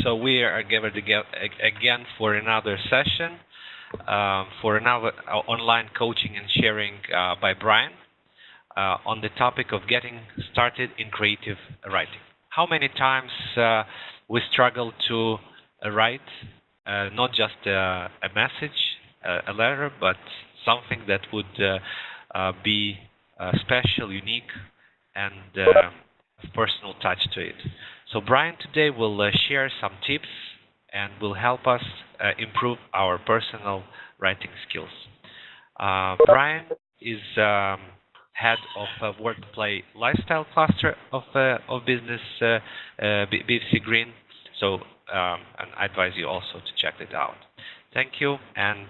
So we are gathered again for another session, for another online coaching and sharing by Brian on the topic of getting started in creative writing. How many times we struggle to write not just a message, a letter, but something that would be special, unique, and personal touch to it. So Brian today will share some tips and will help us improve our personal writing skills. Brian is head of Workplay Lifestyle Cluster of Business BFC Green. So and I advise you also to check it out. Thank you, and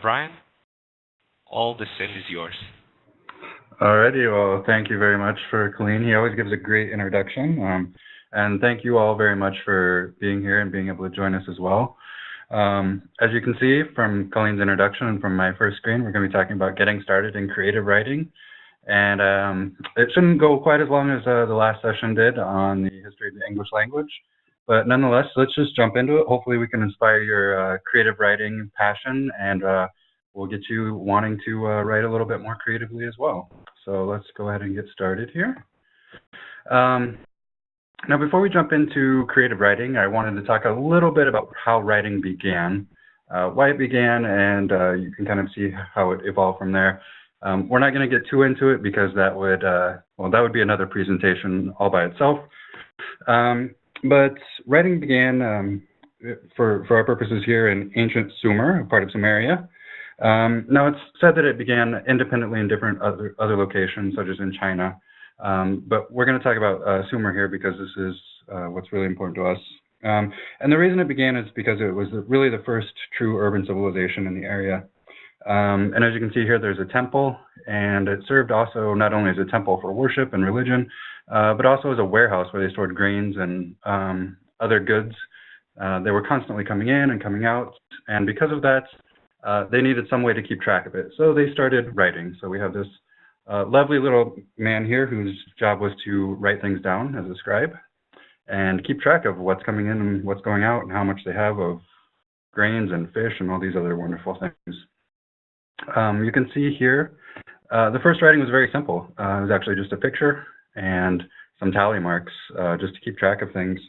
Brian, all the scene is yours. Alrighty, well, thank you very much for Colleen. He always gives a great introduction. And thank you all very much for being here and being able to join us as well. As you can see from Colleen's introduction and from my first screen, we're going to be talking about getting started in creative writing. And it shouldn't go quite as long as the last session did on the history of the English language. But nonetheless, let's just jump into it. Hopefully we can inspire your creative writing passion, and we'll get you wanting to write a little bit more creatively as well. So let's go ahead and get started here. Now, before we jump into creative writing, I wanted to talk a little bit about how writing began, why it began, and you can kind of see how it evolved from there. We're not going to get too into it because that would, well, that would be another presentation all by itself. But writing began, for our purposes here, in ancient Sumer, a part of Sumeria. Now, it's said that it began independently in different other locations, such as in China. But we're going to talk about Sumer here because this is what's really important to us. And the reason it began is because it was really the first true urban civilization in the area. And as you can see here, there's a temple, and it served also not only as a temple for worship and religion, but also as a warehouse where they stored grains and other goods. They were constantly coming in and coming out, and because of that, they needed some way to keep track of it. So they started writing. So we have this lovely little man here whose job was to write things down as a scribe and keep track of what's coming in and what's going out and how much they have of grains and fish and all these other wonderful things. You can see here, the first writing was very simple. It was actually just a picture and some tally marks just to keep track of things.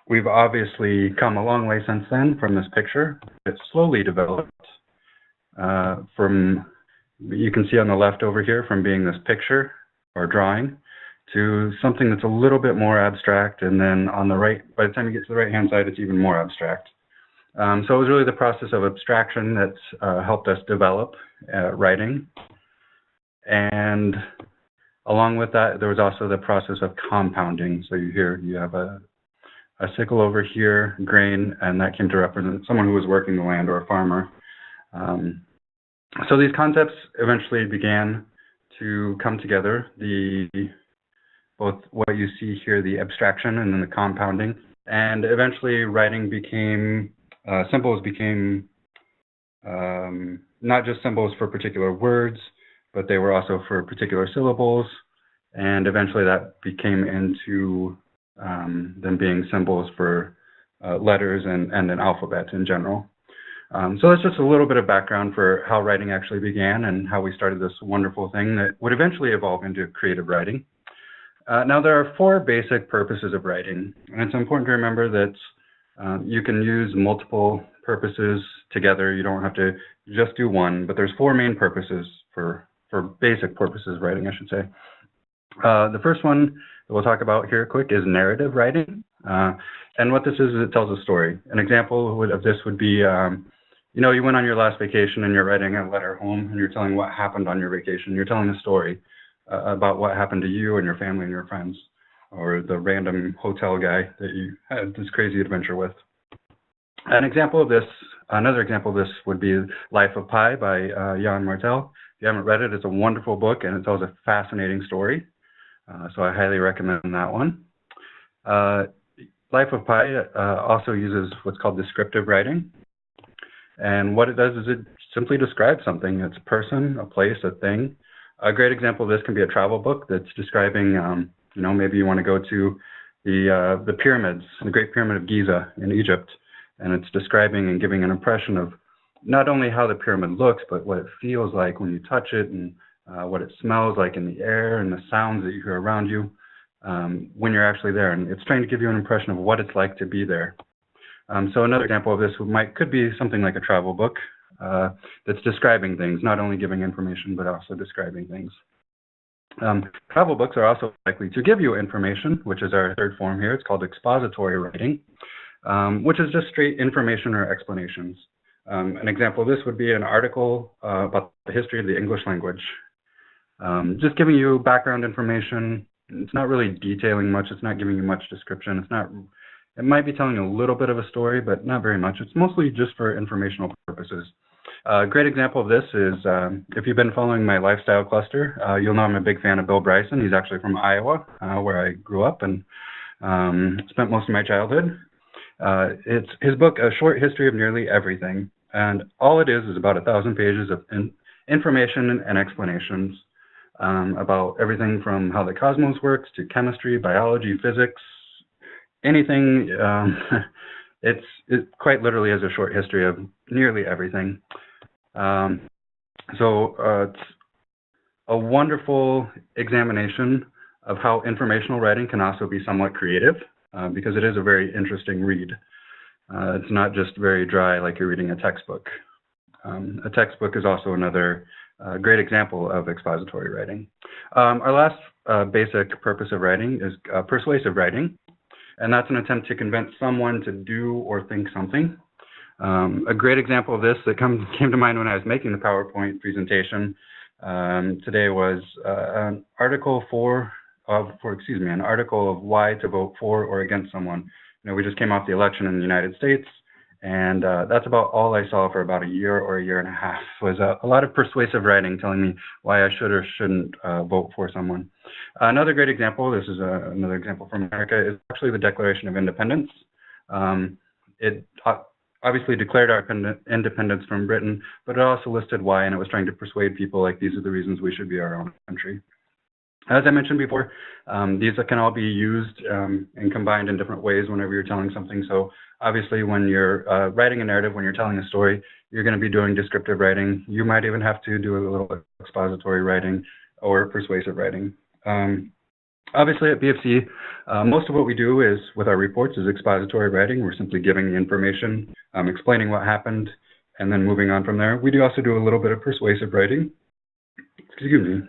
We've obviously come a long way since then from this picture. It slowly developed from, you can see on the left over here, from being this picture or drawing to something that's a little bit more abstract, and then on the right, by the time you get to the right-hand side, it's even more abstract. So it was really the process of abstraction that helped us develop writing. And along with that, there was also the process of compounding. So you have a sickle over here, grain, and that came to represent someone who was working the land, or a farmer. So these concepts eventually began to come together, both what you see here, the abstraction, and then the compounding. And eventually writing became, symbols became not just symbols for particular words, but they were also for particular syllables. And eventually that became into them being symbols for letters and an alphabet in general. So that's just a little bit of background for how writing actually began and how we started this wonderful thing that would eventually evolve into creative writing. Now, there are 4 basic purposes of writing, and it's important to remember that you can use multiple purposes together. You don't have to just do one, but there's 4 main purposes for basic purposes of writing, I should say. The first one that we'll talk about here quick is narrative writing. And what this is it tells a story. An example of this would be, you know, you went on your last vacation and you're writing a letter home and you're telling what happened on your vacation. You're telling a story about what happened to you and your family and your friends, or the random hotel guy that you had this crazy adventure with. An example of this, another example of this would be Life of Pi by Jan Martel. If you haven't read it, it's a wonderful book and it tells a fascinating story. So I highly recommend that one. Life of Pi also uses what's called descriptive writing. And what it does is it simply describes something. It's a person, a place, a thing. A great example of this can be a travel book that's describing, you know, maybe you want to go to the pyramids, the Great Pyramid of Giza in Egypt, and it's describing and giving an impression of not only how the pyramid looks, but what it feels like when you touch it, and what it smells like in the air, and the sounds that you hear around you when you're actually there. And it's trying to give you an impression of what it's like to be there. So another example of this could be something like a travel book that's describing things, not only giving information, but also describing things. Travel books are also likely to give you information, which is our third form here. It's called expository writing, which is just straight information or explanations. An example of this would be an article about the history of the English language. Just giving you background information. It's not really detailing much. It's not giving you much description. It might be telling a little bit of a story, but not very much. It's mostly just for informational purposes. A great example of this is if you've been following my lifestyle cluster, you'll know I'm a big fan of Bill Bryson. Is actually from Iowa, where I grew up and spent most of my childhood. It's his book, A Short History of Nearly Everything. And all it is about 1,000 pages of information and explanations about everything from how the cosmos works to chemistry, biology, physics, anything. It quite literally is a short history of nearly everything. It's a wonderful examination of how informational writing can also be somewhat creative, because it is a very interesting read. It's not just very dry like you're reading a textbook. A textbook is also another great example of expository writing. Our last basic purpose of writing is persuasive writing, and that's an attempt to convince someone to do or think something. A great example of this that came to mind when I was making the PowerPoint presentation today was an article an article of why to vote for or against someone. We just came off the election in the United States, and that's about all I saw for about a year or a year and a half, was a lot of persuasive writing telling me why I should or shouldn't vote for someone. Another great example, this is another example from America, is actually the Declaration of Independence. It obviously declared our independence from Britain, but it also listed why, and it was trying to persuade people like these are the reasons we should be our own country. As I mentioned before, these can all be used and combined in different ways whenever you're telling something. So obviously when you're writing a narrative, when you're telling a story, you're going to be doing descriptive writing. You might even have to do a little expository writing or persuasive writing. Obviously at BFC, most of what we do is with our reports is expository writing. We're simply giving the information, explaining what happened, and then moving on from there. We do also do a little bit of persuasive writing. Excuse me.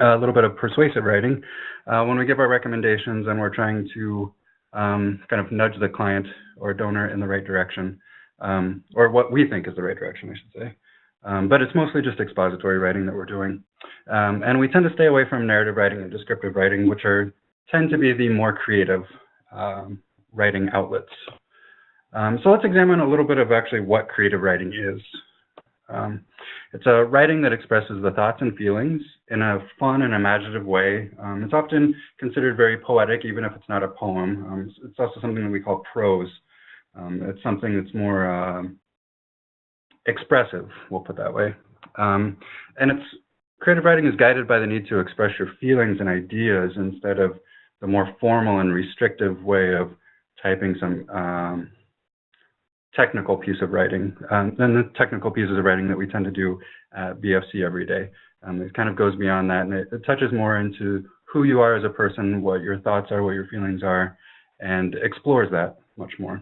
A little bit of persuasive writing when we give our recommendations and we're trying to kind of nudge the client or donor in the right direction, or what we think is the right direction, I should say. But it's mostly just expository writing that we're doing. And we tend to stay away from narrative writing and descriptive writing, which tend to be the more creative writing outlets. So let's examine a little bit of actually what creative writing is. It's a writing that expresses the thoughts and feelings in a fun and imaginative way. It's often considered very poetic, even if it's not a poem. It's also something that we call prose. It's something that's more expressive, we'll put that way. And creative writing is guided by the need to express your feelings and ideas instead of the more formal and restrictive way of typing some technical piece of writing. And the technical pieces of writing that we tend to do at BFC every day. It kind of goes beyond that, and it touches more into who you are as a person, what your thoughts are, what your feelings are, and explores that much more.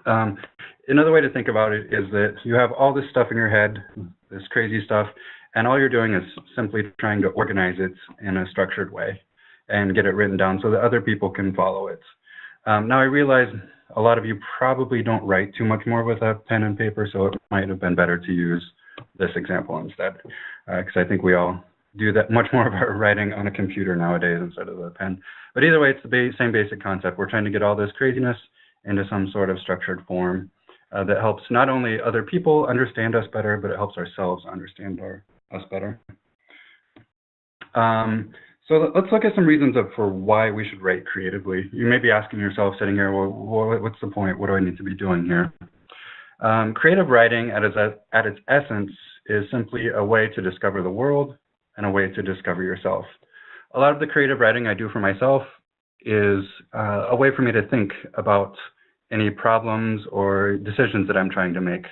Another way to think about it is that you have all this stuff in your head, this crazy stuff, and all you're doing is simply trying to organize it in a structured way and get it written down so that other people can follow it. Now I realize a lot of you probably don't write too much more with a pen and paper, so it might have been better to use this example instead, because I think we all do that much more of our writing on a computer nowadays instead of a pen. But either way, it's the same basic concept. We're trying to get all this craziness into some sort of structured form that helps not only other people understand us better, but it helps ourselves understand us better. So let's look at some reasons for why we should write creatively. You may be asking yourself sitting here, well, what's the point? What do I need to be doing here? Creative writing at its essence is simply a way to discover the world and a way to discover yourself. A lot of the creative writing I do for myself is a way for me to think about any problems or decisions that I'm trying to make.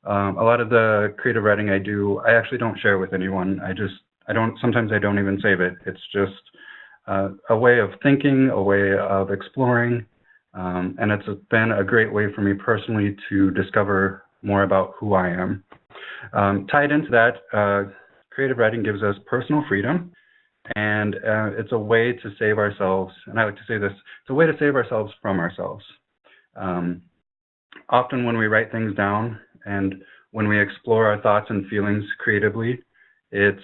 A lot of the creative writing I do, I actually don't share with anyone. Sometimes I don't even save it. It's just a way of thinking, a way of exploring, and it's been a great way for me personally to discover more about who I am. Tied into that, creative writing gives us personal freedom, and it's a way to save ourselves, and I like to say this, it's a way to save ourselves from ourselves. Often when we write things down and when we explore our thoughts and feelings creatively, it's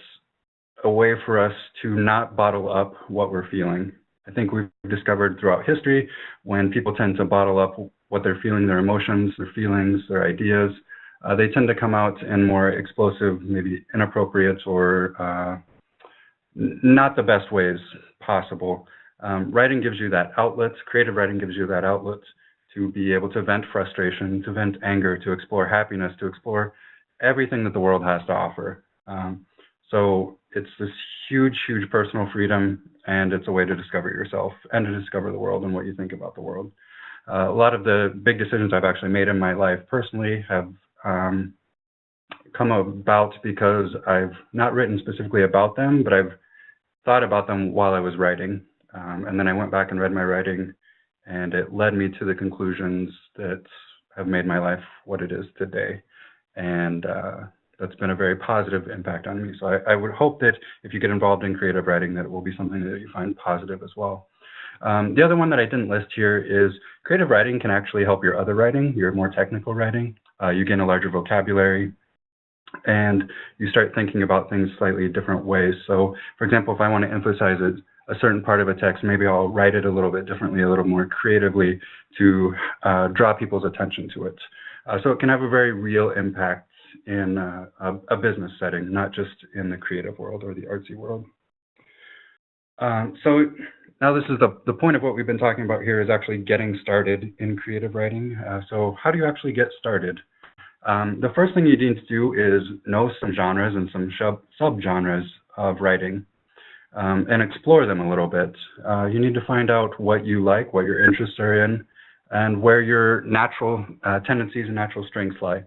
a way for us to not bottle up what we're feeling. I think we've discovered throughout history when people tend to bottle up what they're feeling, their emotions, their feelings, their ideas, they tend to come out in more explosive, maybe inappropriate or not the best ways possible. Writing gives you that outlet, creative writing gives you that outlet to be able to vent frustration, to vent anger, to explore happiness, to explore everything that the world has to offer. So it's this huge, huge personal freedom, and it's a way to discover yourself and to discover the world and what you think about the world. A lot of the big decisions I've actually made in my life personally have come about because I've not written specifically about them, but I've thought about them while I was writing. And then I went back and read my writing, and it led me to the conclusions that have made my life what it is today. And that's been a very positive impact on me. So I would hope that if you get involved in creative writing, that it will be something that you find positive as well. The other one that I didn't list here is creative writing can actually help your other writing, your more technical writing. You gain a larger vocabulary, and you start thinking about things slightly different ways. So, for example, if I want to emphasize a certain part of a text, maybe I'll write it a little bit differently, a little more creatively to draw people's attention to it. So it can have a very real impact in a business setting, not just in the creative world or the artsy world. So now this is the point of what we've been talking about here is actually getting started in creative writing. So how do you actually get started? The first thing you need to do is know some genres and some subgenres of writing and explore them a little bit. You need to find out what you like, what your interests are in, and where your natural tendencies and natural strengths lie.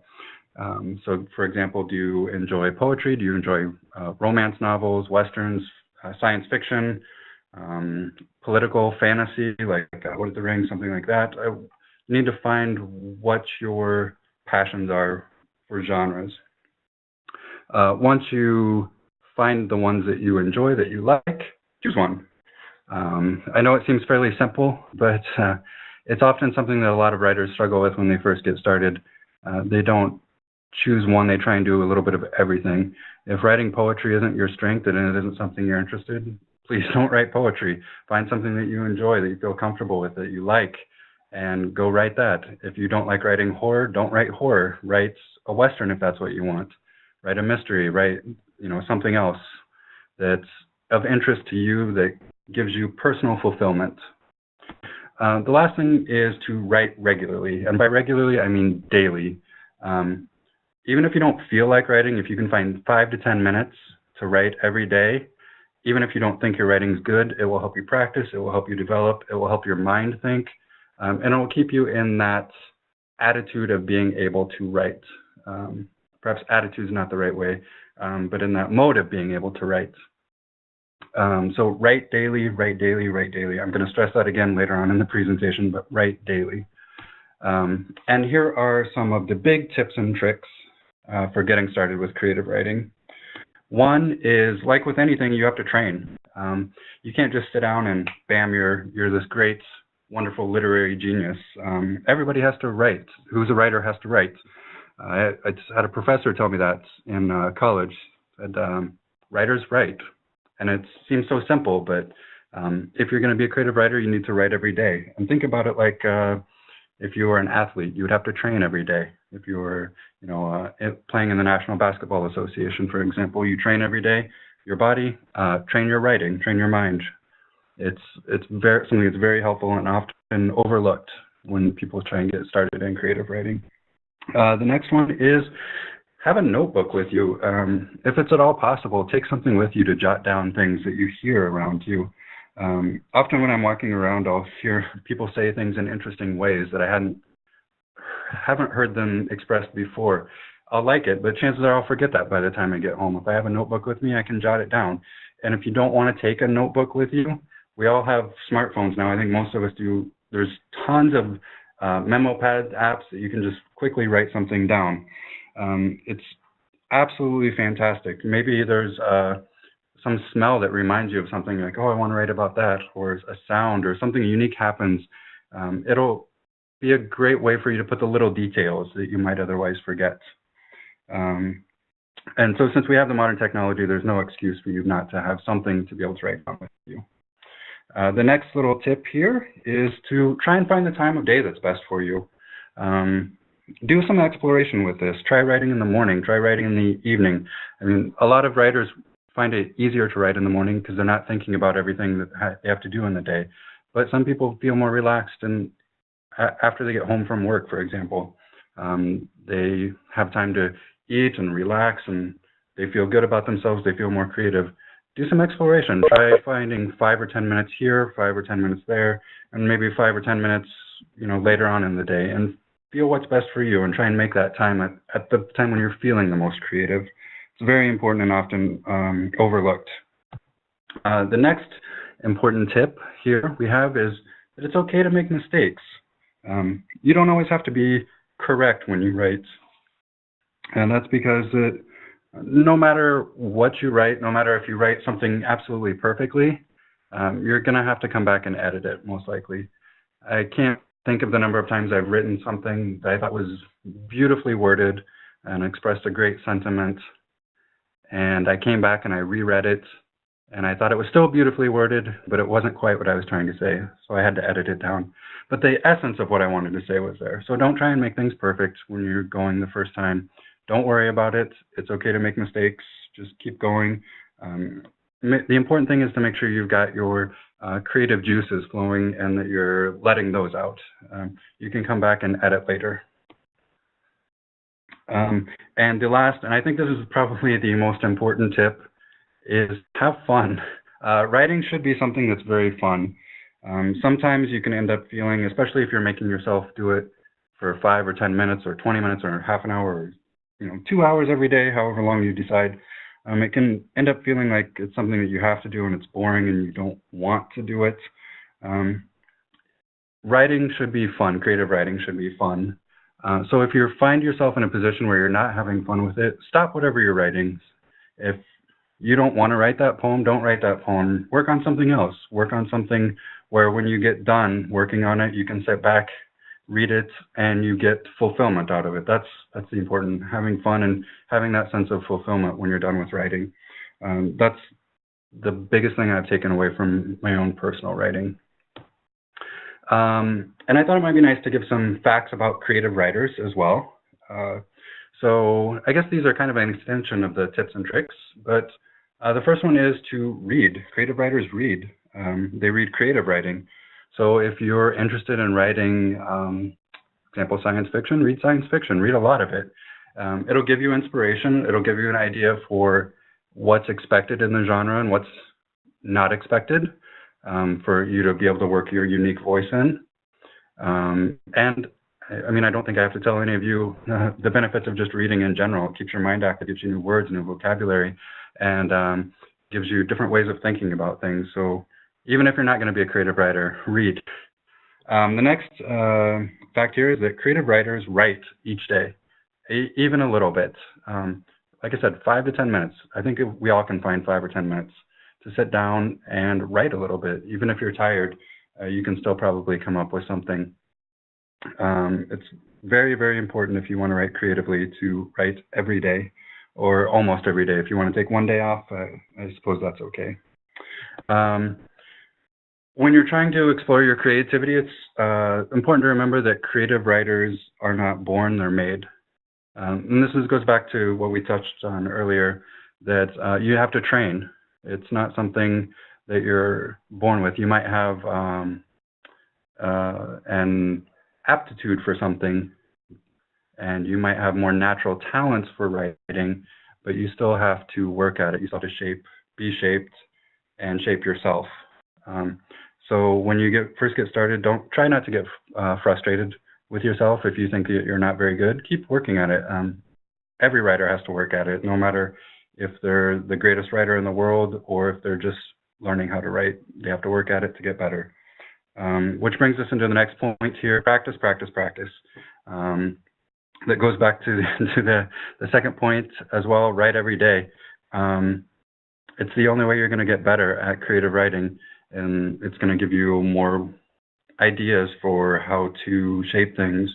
So, for example, do you enjoy poetry? Do you enjoy romance novels, westerns, science fiction, political fantasy, like Lord of the Rings, something like that? You need to find what your passions are for genres. Once you find the ones that you enjoy, that you like, choose one. I know it seems fairly simple, but it's often something that a lot of writers struggle with when they first get started. They don't choose one, they try and do a little bit of everything. If writing poetry isn't your strength and it isn't something you're interested in, please don't write poetry. Find something that you enjoy, that you feel comfortable with, that you like, and go write that. If you don't like writing horror, don't write horror. Write a Western if that's what you want. Write a mystery, write something else that's of interest to you, that gives you personal fulfillment. The last thing is to write regularly, and by regularly I mean daily. Even if you don't feel like writing, if you can find 5 to 10 minutes to write every day, even if you don't think your writing's good, it will help you practice, it will help you develop, it will help your mind think, and it will keep you in that attitude of being able to write. Perhaps attitude is not the right way, but in that mode of being able to write. So write daily, write daily, write daily. I'm going to stress that again later on in the presentation, but write daily. And here are some of the big tips and tricks for getting started with creative writing. One is, like with anything, you have to train. You can't just sit down and bam, you're this great, wonderful literary genius. Everybody has to write. Who's a writer has to write. I just had a professor tell me that in college. Said, writers write. And it seems so simple, but if you're going to be a creative writer, you need to write every day. And think about it like if you were an athlete, you would have to train every day. If you were, playing in the National Basketball Association, for example, you train every day. Your body, train your writing, train your mind. It's something that's very helpful and often overlooked when people try and get started in creative writing. The next one is have a notebook with you. If it's at all possible, take something with you to jot down things that you hear around you. Often when I'm walking around, I'll hear people say things in interesting ways that I haven't heard them expressed before. I'll like it, but chances are I'll forget that by the time I get home. If I have a notebook with me, I can jot it down. And if you don't want to take a notebook with you, we all have smartphones now. I think most of us do. There's tons of memo pad apps that you can just quickly write something down. It's absolutely fantastic. Maybe there's some smell that reminds you of something, like, oh, I want to write about that, or a sound or something unique happens. It'll be a great way for you to put the little details that you might otherwise forget. And so since we have the modern technology, there's no excuse for you not to have something to be able to write down with you. The next little tip here is to try and find the time of day that's best for you. Do some exploration with this. Try writing in the morning, try writing in the evening. I mean, a lot of writers find it easier to write in the morning because they're not thinking about everything that they have to do in the day. But some people feel more relaxed and after they get home from work, for example. They have time to eat and relax, and they feel good about themselves. They feel more creative. Do some exploration. Try finding 5 or 10 minutes here, 5 or 10 minutes there, and maybe 5 or 10 minutes, later on in the day, and feel what's best for you, and try and make that time at the time when you're feeling the most creative. It's very important and often overlooked. The next important tip here we have is that it's okay to make mistakes. You don't always have to be correct when you write. And that's because no matter what you write, no matter if you write something absolutely perfectly, you're going to have to come back and edit it, most likely. I can't think of the number of times I've written something that I thought was beautifully worded and expressed a great sentiment, and I came back and I reread it, and I thought it was still beautifully worded, but it wasn't quite what I was trying to say, so I had to edit it down. But the essence of what I wanted to say was there. So don't try and make things perfect when you're going the first time. Don't worry about it. It's okay to make mistakes. Just keep going. The important thing is to make sure you've got your creative juices flowing and that you're letting those out. You can come back and edit later. And the last, and I think this is probably the most important tip, is have fun. Writing should be something that's very fun. Sometimes you can end up feeling, especially if you're making yourself do it for 5 or 10 minutes or 20 minutes or half an hour or 2 hours every day, however long you decide, it can end up feeling like it's something that you have to do and it's boring and you don't want to do it. Writing should be fun. Creative writing should be fun. So if you find yourself in a position where you're not having fun with it, stop whatever you're writing. If you don't want to write that poem, don't write that poem. Work on something else. Work on something where when you get done working on it, you can sit back, read it, and you get fulfillment out of it. That's the important, having fun and having that sense of fulfillment when you're done with writing. That's the biggest thing I've taken away from my own personal writing. And I thought it might be nice to give some facts about creative writers as well. So I guess these are kind of an extension of the tips and tricks, but the first one is to read. Creative writers read. They read creative writing. So if you're interested in writing, example, science fiction, read science fiction, read a lot of it. It'll give you inspiration. It'll give you an idea for what's expected in the genre and what's not expected, for you to be able to work your unique voice in. And I mean, I don't think I have to tell any of you the benefits of just reading in general. It keeps your mind active, gives you new words, new vocabulary, and gives you different ways of thinking about things. So even if you're not going to be a creative writer, read. The next fact here is that creative writers write each day, even a little bit. Like I said, 5 to 10 minutes. I think we all can find 5 or 10 minutes to sit down and write a little bit. Even if you're tired, you can still probably come up with something. It's very, very important if you want to write creatively to write every day, or almost every day. If you want to take one day off, I suppose that's okay. When you're trying to explore your creativity, it's important to remember that creative writers are not born, they're made. And this goes back to what we touched on earlier, that you have to train. It's not something that you're born with. You might have an aptitude for something, and you might have more natural talents for writing, but you still have to work at it. You still have to be shaped, and shape yourself. So when you first get started, try not to get frustrated with yourself if you think that you're not very good. Keep working at it. Every writer has to work at it, no matter if they're the greatest writer in the world or if they're just learning how to write. They have to work at it to get better. Which brings us into the next point here: practice, practice, practice. That goes back to the second point as well. Write every day. It's the only way you're going to get better at creative writing, and it's going to give you more ideas for how to shape things.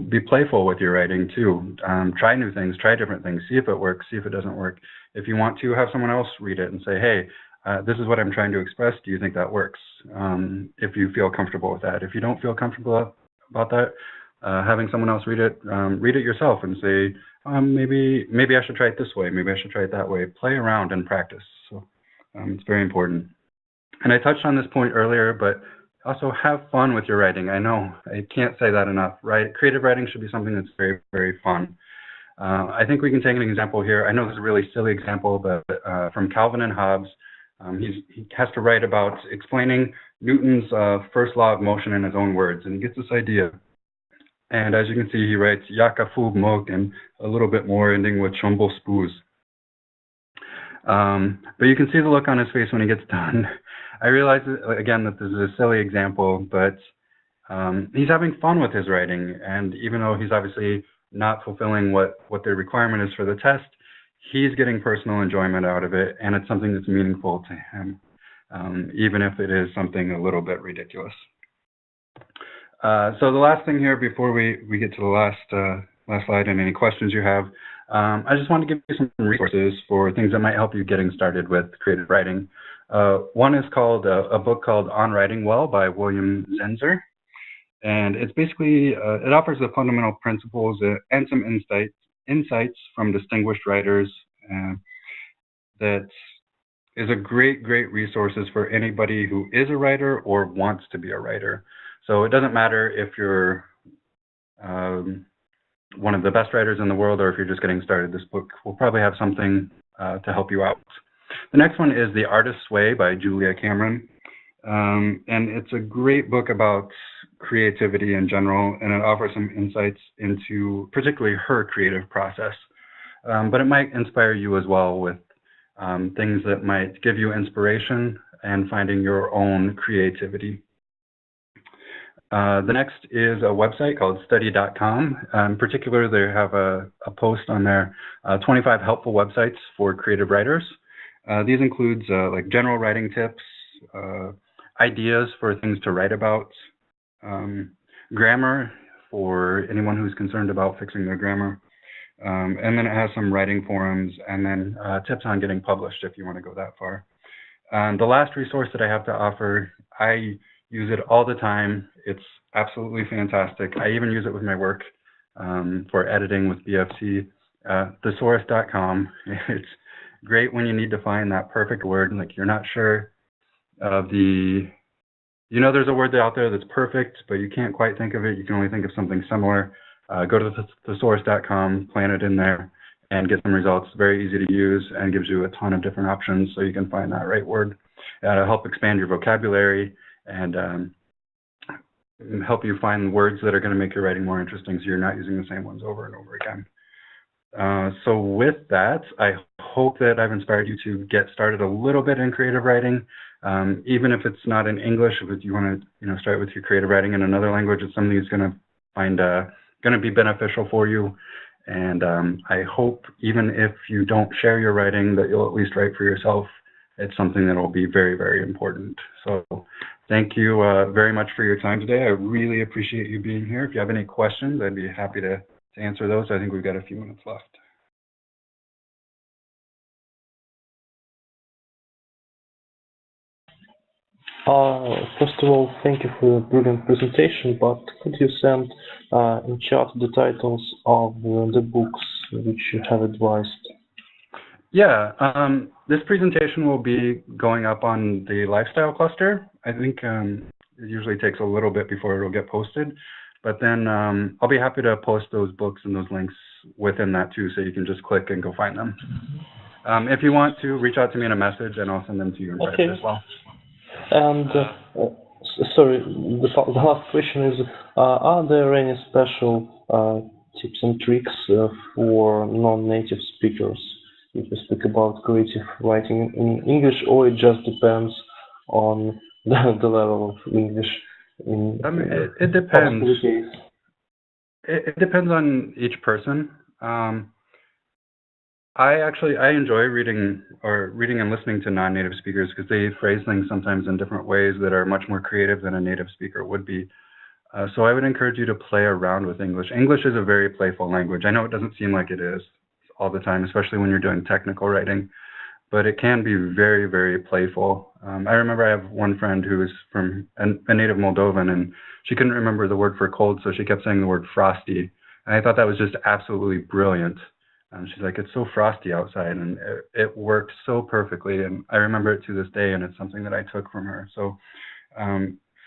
Be playful with your writing too. Try new things, try different things, see if it works, see if it doesn't work. If you want to, have someone else read it and say, hey, this is what I'm trying to express. Do you think that works? If you feel comfortable with that. If you don't feel comfortable about that, having someone else read it yourself and say, maybe I should try it this way, maybe I should try it that way. Play around and practice. So it's very important. And I touched on this point earlier, but also have fun with your writing. I know I can't say that enough, right? Creative writing should be something that's very, very fun. I think we can take an example here. I know this is a really silly example, but from Calvin and Hobbes, he has to write about explaining Newton's first law of motion in his own words, and he gets this idea. And as you can see, he writes Jaka fub mog and a little bit more, ending with Chumbo spoos. But you can see the look on his face when he gets done. I realize, again, that this is a silly example, but he's having fun with his writing. And even though he's obviously not fulfilling what the requirement is for the test, he's getting personal enjoyment out of it, and it's something that's meaningful to him, even if it is something a little bit ridiculous. So the last thing here before we get to the last slide and any questions you have, I just want to give you some resources for things that might help you getting started with creative writing. One is called a book called On Writing Well by William Zenzer. And it's basically, it offers the fundamental principles and some insights from distinguished writers that is a great resources for anybody who is a writer or wants to be a writer. So it doesn't matter if you're one of the best writers in the world or if you're just getting started. This book will probably have something to help you out. The next one is The Artist's Way by Julia Cameron. And it's a great book about creativity in general, and it offers some insights into particularly her creative process. But it might inspire you as well with things that might give you inspiration and finding your own creativity. The next is a website called study.com. In particular, they have a post on there, 25 helpful websites for creative writers. These includes like general writing tips, ideas for things to write about, grammar for anyone who's concerned about fixing their grammar, and then it has some writing forums, and then tips on getting published if you want to go that far. The last resource that I have to offer, I use it all the time. It's absolutely fantastic. I even use it with my work for editing with BFC, thesaurus.com. It's great when you need to find that perfect word, like you're not sure of there's a word out there that's perfect, but you can't quite think of it. You can only think of something similar. Go to thesaurus.com, plant it in there, and get some results. Very easy to use and gives you a ton of different options so you can find that right word. It'll help expand your vocabulary and help you find words that are going to make your writing more interesting so you're not using the same ones over and over again. So with that, I hope that I've inspired you to get started a little bit in creative writing. Even if it's not in English, if you want to start with your creative writing in another language, it's something that's going to be beneficial for you. And I hope even if you don't share your writing, that you'll at least write for yourself. It's something that will be very, very important. So thank you very much for your time today. I really appreciate you being here. If you have any questions, I'd be happy to answer those. I think we've got a few minutes left. First of all, thank you for the brilliant presentation, but could you send in chat the titles of the books which you have advised? Yeah, this presentation will be going up on the lifestyle cluster. I think it usually takes a little bit before it'll get posted, but then I'll be happy to post those books and those links within that too, so you can just click and go find them. If you want to, reach out to me in a message and I'll send them to you in private as well. And sorry, the last question is: are there any special tips and tricks for non-native speakers if you speak about creative writing in English, or it just depends on the level of English in I mean, it depends. the case? It depends on each person. I enjoy reading and listening to non-native speakers because they phrase things sometimes in different ways that are much more creative than a native speaker would be. So I would encourage you to play around with English. English is a very playful language. I know it doesn't seem like it is all the time, especially when you're doing technical writing, but it can be very, very playful. I remember I have one friend who is from a native Moldovan, and she couldn't remember the word for cold, so she kept saying the word frosty. And I thought that was just absolutely brilliant. She's like, it's so frosty outside, and it worked so perfectly. And I remember it to this day, and it's something that I took from her. So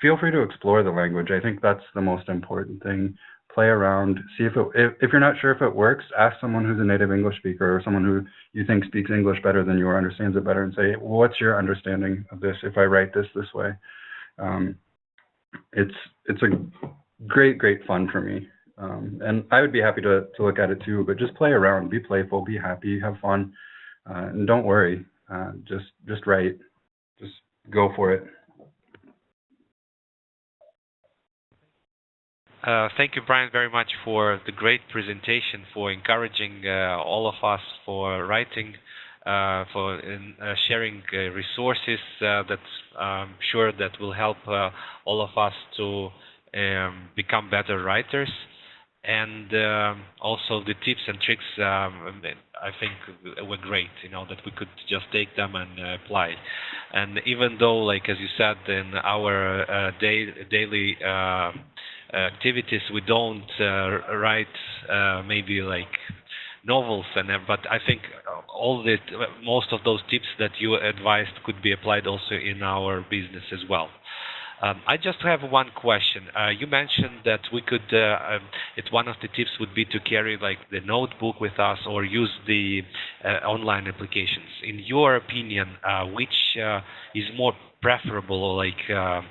feel free to explore the language. I think that's the most important thing. Play around, see if you're not sure if it works, ask someone who's a native English speaker or someone who you think speaks English better than you or understands it better, and say, what's your understanding of this if I write this way? It's a great fun for me. And I would be happy to look at it too, but just play around, be playful, be happy, have fun, and don't worry. Just write, just go for it. Thank you, Brian, very much for the great presentation, for encouraging all of us for writing, for sharing resources that I'm sure that will help all of us to become better writers. And also the tips and tricks, I think were great, that we could just take them and apply. And even though, like as you said, in our daily activities, we don't write maybe like novels, but I think most of those tips that you advised could be applied also in our business as well. I just have one question. You mentioned that we could, one of the tips would be to carry like the notebook with us or use the online applications. In your opinion, which is more preferable, or like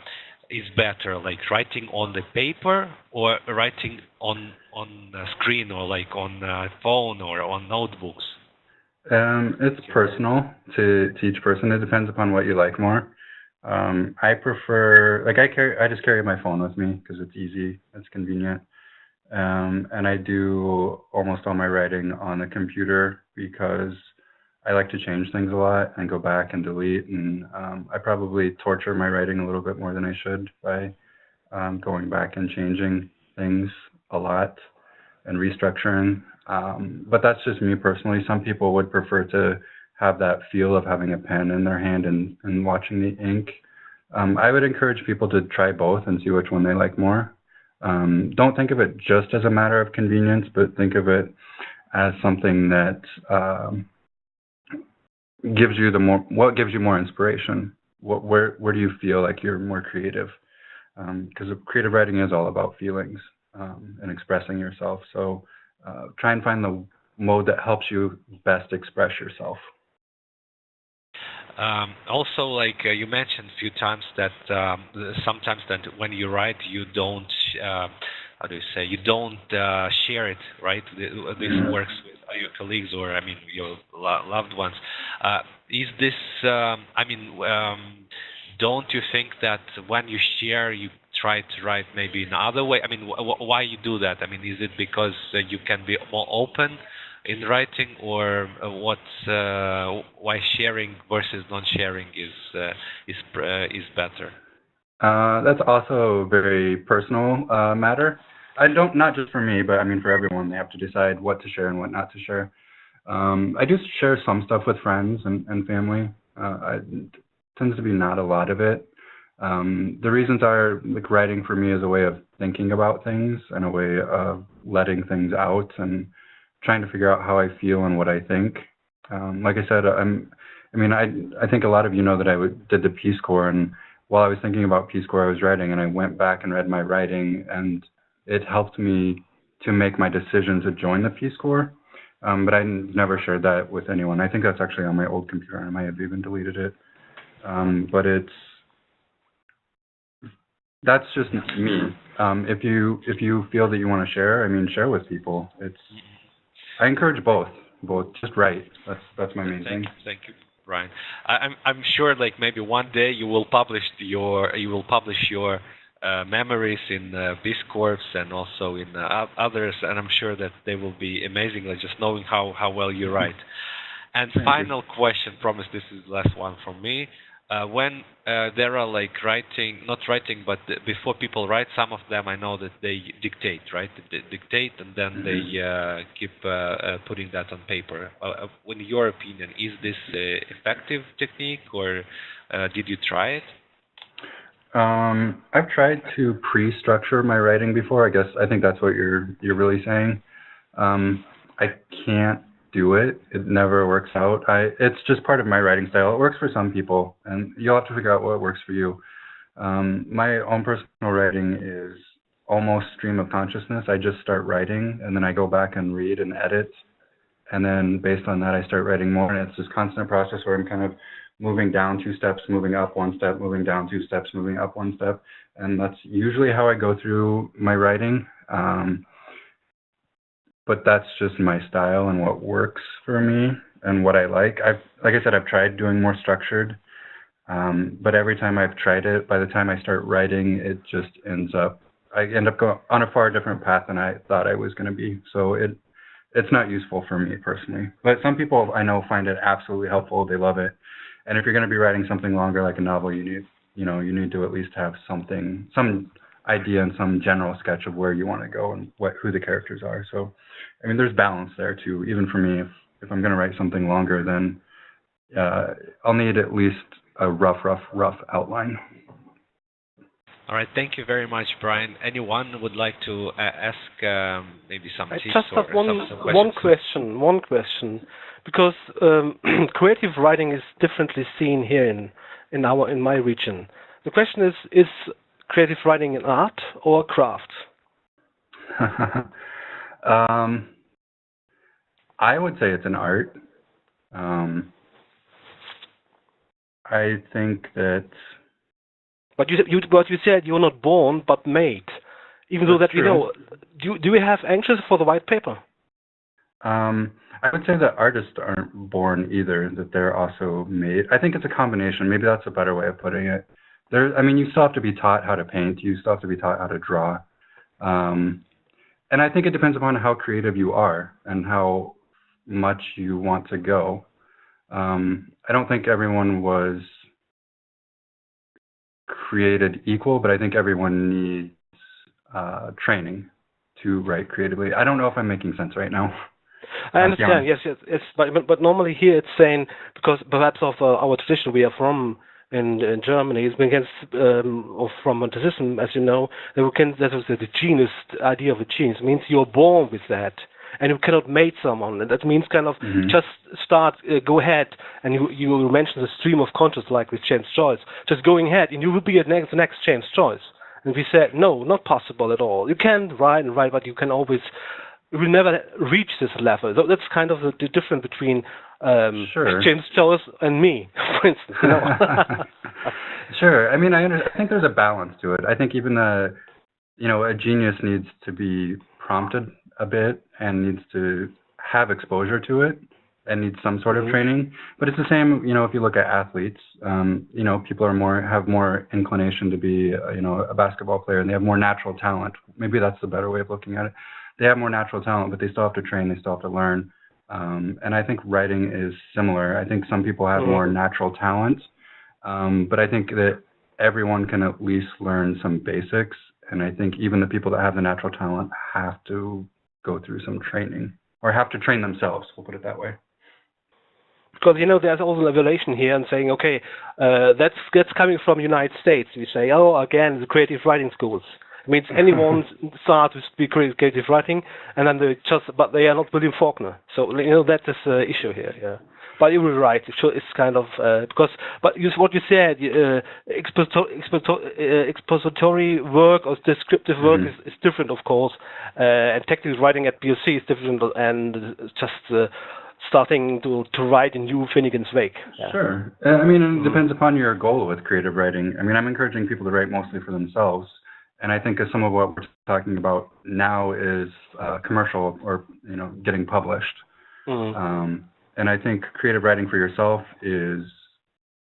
is better, like writing on the paper or writing on the screen, or like on phone or on notebooks? It's personal to each person. It depends upon what you like more. I prefer, like I just carry my phone with me because it's easy, it's convenient. And I do almost all my writing on the computer because I like to change things a lot and go back and delete. And I probably torture my writing a little bit more than I should by going back and changing things a lot and restructuring. But that's just me personally. Some people would prefer to have that feel of having a pen in their hand and watching the ink. I would encourage people to try both and see which one they like more. Don't think of it just as a matter of convenience, but think of it as something that gives you what gives you more inspiration? Where do you feel like you're more creative? Because creative writing is all about feelings and expressing yourself. So try and find the mode that helps you best express yourself. Also, like you mentioned a few times that sometimes that when you write, you don't, how do you say, you don't share it, right? This works with your colleagues or, I mean, your loved ones. Is this, don't you think that when you share, you try to write maybe in another way? I mean, why you do that? I mean, is it because you can be more open in writing, or why sharing versus non-sharing is better? That's also a very personal matter. Not just for me, but I mean for everyone. They have to decide what to share and what not to share. I do share some stuff with friends and family. It tends to be not a lot of it. The reasons are, like, writing for me is a way of thinking about things and a way of letting things out and trying to figure out how I feel and what I think. Like I said, I think a lot of you know that I did the Peace Corps, and while I was thinking about Peace Corps, I was writing, and I went back and read my writing, and it helped me to make my decision to join the Peace Corps. But I never shared that with anyone. I think that's actually on my old computer. I might have even deleted it. But That's just me. If you feel that you want to share, I mean, share with people. I encourage both. Just write. That's my main thing. Thank you, Brian. I'm sure like maybe one day you will publish your memories in Biscorps and also in others, and I'm sure that they will be amazing. Like just knowing how well you write. And final question, promise this is the last one from me. When there are like not writing, but before people write, some of them I know that they dictate, right? They dictate and then they keep putting that on paper. In your opinion, is this effective technique, or did you try it? I've tried to pre-structure my writing before. I think that's what you're really saying. I can't do it. It never works out. It's just part of my writing style. It works for some people, and you'll have to figure out what works for you. My own personal writing is almost stream of consciousness. I just start writing, and then I go back and read and edit, and then based on that, I start writing more. And it's this constant process where I'm kind of moving down 2 steps, moving up 1 step, moving down 2 steps, moving up 1 step, and that's usually how I go through my writing. But that's just my style and what works for me and what I like. Like I said, I've tried doing more structured, but every time I've tried it, by the time I start writing, it just I end up going on a far different path than I thought I was going to be. So it's not useful for me personally. But some people I know find it absolutely helpful. They love it. And if you're going to be writing something longer like a novel, you need to at least have some idea and some general sketch of where you want to go and who the characters are. So, I mean, there's balance there too. Even for me, if I'm going to write something longer, then I'll need at least a rough outline. All right, thank you very much, Brian. Anyone would like to ask maybe some tips just or have some questions? One question, because creative writing is differently seen here in my region. The question is creative writing an art or a craft? I would say it's an art. I think that. But you said you're not born but made. Even though that true. we know, do we have anxious for the white paper? I would say that artists aren't born either; that they're also made. I think it's a combination. Maybe that's a better way of putting it. You still have to be taught how to paint. You still have to be taught how to draw. And I think it depends upon how creative you are and how much you want to go. I don't think everyone was created equal, but I think everyone needs training to write creatively. I don't know if I'm making sense right now. I understand. Yes. But normally here it's saying, because perhaps of our tradition we are from in Germany, it's been against or from Romanticism, as you know, that was the genius idea of a genius. It means you're born with that, and you cannot make someone. And that means kind of just start, go ahead, and you mentioned the stream of consciousness, like with James Joyce. Just going ahead, and you will be the next James Joyce. And we said, no, not possible at all. You can write, but you will never reach this level. So that's kind of the difference between James Joyce and me, for instance. You know? Sure. I mean, I think there's a balance to it. I think even a genius needs to be prompted a bit and needs to have exposure to it and needs some sort of training. But it's the same, if you look at athletes, people have more inclination to be, a basketball player, and they have more natural talent. Maybe that's the better way of looking at it. They have more natural talent, but they still have to train, they still have to learn. And I think writing is similar. I think some people have more natural talent, but I think that everyone can at least learn some basics. And I think even the people that have the natural talent have to go through some training, or have to train themselves, we'll put it that way. Because, there's also an evaluation here and saying, okay, that's coming from the United States. We say, again, the creative writing schools. It means anyone starts to speak creative writing, and then but they are not William Faulkner. So, that is the issue here, yeah. But you were right. It's kind of, what you said, expository work or descriptive work is different, of course, and technical writing at BOC is different, and just starting to write in new Finnegans Wake. Yeah. Sure. I mean, it depends upon your goal with creative writing. I mean, I'm encouraging people to write mostly for themselves. And I think some of what we're talking about now is commercial or, getting published. And I think creative writing for yourself is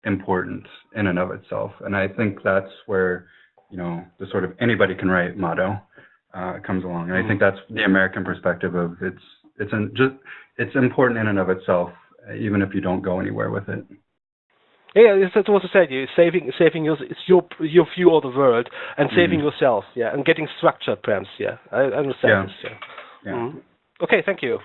important in and of itself. And I think that's where, the sort of anybody can write motto comes along. And I think that's the American perspective of it's important in and of itself, even if you don't go anywhere with it. Yeah, that's what I said. You saving your view of the world and saving yourself, yeah, and getting structured, perhaps, yeah. I understand this. Yeah. Okay, thank you.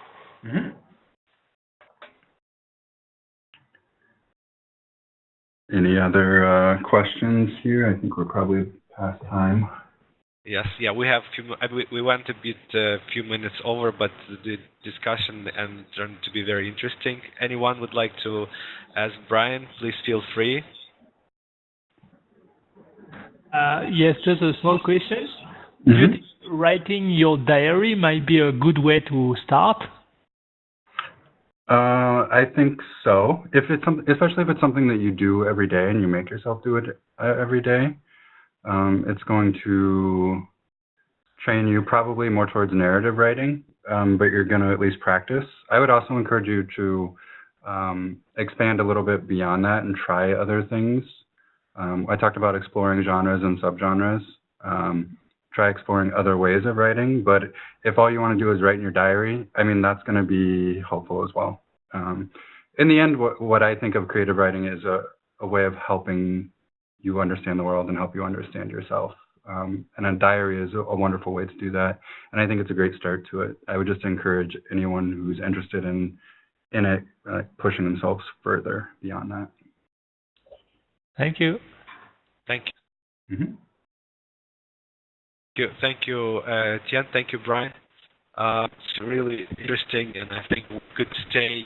Any other questions here? I think we're probably past time. Yes, yeah, we have we went a few minutes over, but the discussion turned to be very interesting. Anyone would like to ask Brian? Please feel free. Yes, just a small question. Do you think writing your diary might be a good way to start? I think so. Especially if it's something that you do every day and you make yourself do it every day, it's going to train you probably more towards narrative writing, but you're going to at least practice. I would also encourage you to expand a little bit beyond that and try other things. I talked about exploring genres and subgenres. Try exploring other ways of writing, but if all you want to do is write in your diary, I mean, that's going to be helpful as well. In the end, what I think of creative writing is a way of helping you understand the world and help you understand yourself. And a diary is a wonderful way to do that, and I think it's a great start to it. I would just encourage anyone who's interested in it, pushing themselves further beyond that. Thank you. Thank you. Thank you, Tian. Thank you, Brian. It's really interesting, and I think we could stay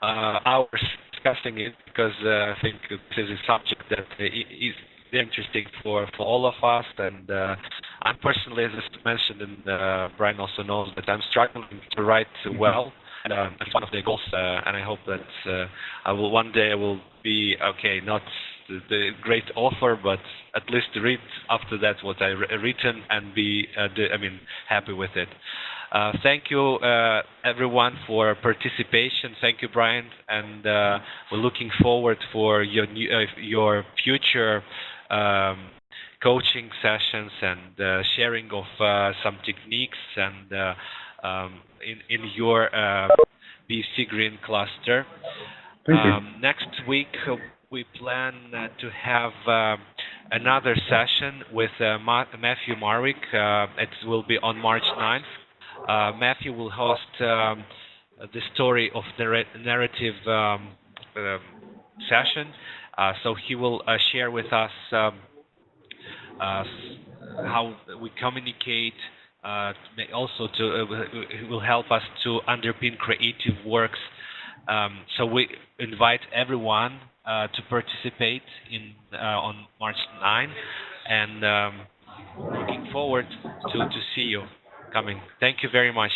hours discussing it because I think this is a subject that is interesting for all of us. And I'm personally, as I mentioned, and Brian also knows that I'm struggling to write well. And it's one of the goals, and I hope that one day I will be not the great author, but at least read after that what I've written and be happy with it. Thank you everyone for participation. Thank you, Brian, and we're looking forward for your future coaching sessions and sharing of some techniques and in your BC Green cluster. Next week we plan to have another session with Matthew Marwick. It will be on March 9th. Matthew will host the story of the narrative session. So he will share with us how we communicate. Also, it will help us to underpin creative works. So we invite everyone to participate on March 9, and looking forward to see you coming. Thank you very much.